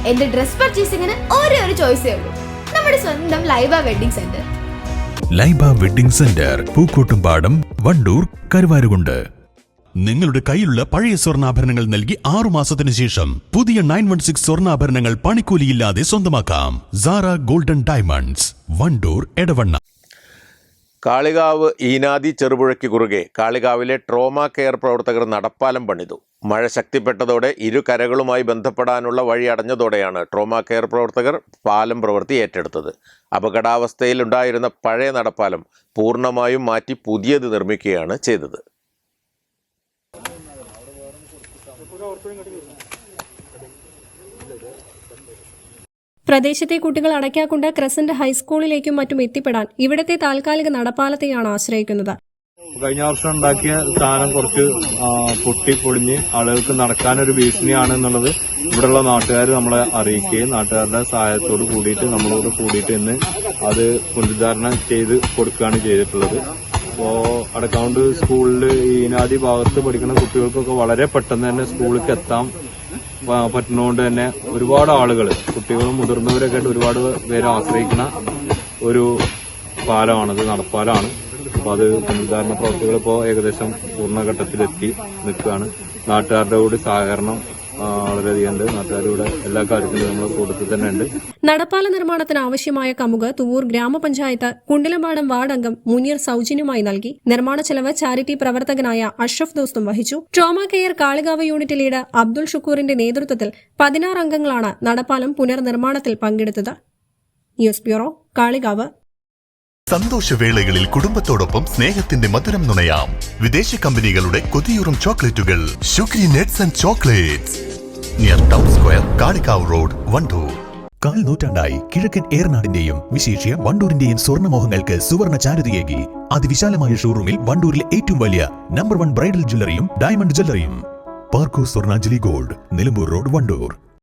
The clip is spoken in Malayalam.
എന്റെ ഡ്രസ് പർച്ചേസിംഗിന് ഒരേ ഒരു ചോയ്സേ ഉള്ളൂ, നമ്മുടെ സ്വന്തം Laiba wedding centre. Laiba wedding centre, Pookkottumpadam, Wandoor, Karuvarakundu. നിങ്ങളുടെ കയ്യിലുള്ള പഴയ സ്വർണ്ണാഭരണങ്ങൾ നൽകി 6 മാസത്തിന് ശേഷം പുതിയ 916 സ്വർണ്ണാഭരണങ്ങൾ പണിക്കൂലിയില്ലാതെ സ്വന്തമാക്കാം. Sara Golden Diamonds, Wandoor, Edavanna. കാളികാവ് ഈനാദി ചെറുപുഴയ്ക്ക് കുറുകെ കാളികാവിലെ ട്രോമ കെയർ പ്രവർത്തകർ നടപ്പാലം പണിതു. മഴ ശക്തിപ്പെട്ടതോടെ ഇരു കരകളുമായി ബന്ധപ്പെടാനുള്ള വഴി അടഞ്ഞതോടെയാണ് ട്രോമ കെയർ പ്രവർത്തകർ പാലം പ്രവൃത്തി ഏറ്റെടുത്തത്. അപകടാവസ്ഥയിലുണ്ടായിരുന്ന പഴയ നടപ്പാലം പൂർണ്ണമായും മാറ്റി പുതിയത് നിർമ്മിക്കുകയാണ് ചെയ്തത്. പ്രദേശത്തെ കുട്ടികൾ അടയ്ക്കാക്കുണ്ട് ക്രസന്റ് ഹൈസ്കൂളിലേക്കും മറ്റും എത്തിപ്പെടാൻ ഇവിടത്തെ താൽക്കാലിക നടപ്പാലത്തെയാണ് ആശ്രയിക്കുന്നത്. കഴിഞ്ഞ വർഷം ഉണ്ടാക്കിയ സ്ഥാനം കുറച്ച് പൊട്ടിപ്പൊളിഞ്ഞ് ആളുകൾക്ക് നടക്കാനൊരു ഭീഷണിയാണെന്നുള്ളത് ഇവിടെയുള്ള നാട്ടുകാർ നമ്മളെ അറിയിക്കുകയും നാട്ടുകാരുടെ സഹായത്തോട് കൂടിയിട്ട് നമ്മളോട് കൂടിയിട്ട് ഇന്ന് അത് പുനരുദ്ധാരണം ചെയ്ത് കൊടുക്കുകയാണ് ചെയ്തിട്ടുള്ളത്. അപ്പോൾ അടക്കാവുണ്ട് സ്കൂളിൽ ഈനാദി ഭാഗത്ത് പഠിക്കുന്ന കുട്ടികൾക്കൊക്കെ വളരെ പെട്ടെന്ന് തന്നെ സ്കൂളിലേക്ക് എത്താൻ പറ്റുന്നതുകൊണ്ട് തന്നെ ഒരുപാട് ആളുകൾ, കുട്ടികളും മുതിർന്നവരൊക്കെ ആയിട്ട് ഒരുപാട് പേരെ ആശ്രയിക്കുന്ന ഒരു പാലമാണത്, നടപ്പാലമാണ്. അപ്പോൾ അത് പുനരുദ്ധാരണ പ്രവർത്തികൾ ഇപ്പോൾ ഏകദേശം പൂർണ്ണഘട്ടത്തിലെത്തി നിൽക്കുകയാണ്. നാട്ടുകാരുടെ കൂടി സഹകരണം വളരെയധികം ഉണ്ട്. നാട്ടുകാരുടെ എല്ലാ കാര്യത്തിലും നമ്മൾ കൂട്ടത്തിൽ തന്നെ ഉണ്ട്. നടപ്പാല നിർമ്മാണത്തിന് ആവശ്യമായ കമുക് തുവൂർ ഗ്രാമപഞ്ചായത്ത് കുണ്ടിലമ്പാടം വാർഡ് അംഗം മുനീർ സൌജന്യമായി നൽകി. നിർമ്മാണ ചെലവ് ചാരിറ്റി പ്രവർത്തകനായ അഷ്റഫ് ദോസ്തും വഹിച്ചു. Trauma care Kalikavu unit leader Abdul ഷുക്കൂറിന്റെ നേതൃത്വത്തിൽ 16 അംഗങ്ങളാണ് നടപ്പാലം പുനർനിർമ്മാണത്തിൽ പങ്കെടുത്തത്. News bureau, Kalikavu. സന്തോഷവേളകളിൽ കുടുംബത്തോടൊപ്പം സ്നേഹത്തിന്റെ മധുരം നുണയാം. വിദേശ കമ്പനികളുടെ കൊതിയൂറും ചോക്ലേറ്റുകൾ Shukri nuts and chocolates, near town square, Kalikavu road, Wandoor. 4 നൂറ്റാണ്ടായി കിഴക്കൻ ഏറനാടിന്റെയും വിശേഷ്യ വണ്ടൂരിന്റെയും സ്വർണ്ണമോഹങ്ങൾക്ക് സുവർണ ചാരുതയേകി അതിവിശാലമായ ഷോറൂമിൽ വണ്ടൂരിലെ ഏറ്റവും വലിയ നമ്പർ 1 ബ്രൈഡൽ ജ്വല്ലറിയും ഡയമണ്ട് ജ്വല്ലറിയും. പാർക്കോ സ്വർണ്ണാഞ്ജലി ഗോൾഡ്, നിലമ്പൂർ റോഡ്, വണ്ടൂർ.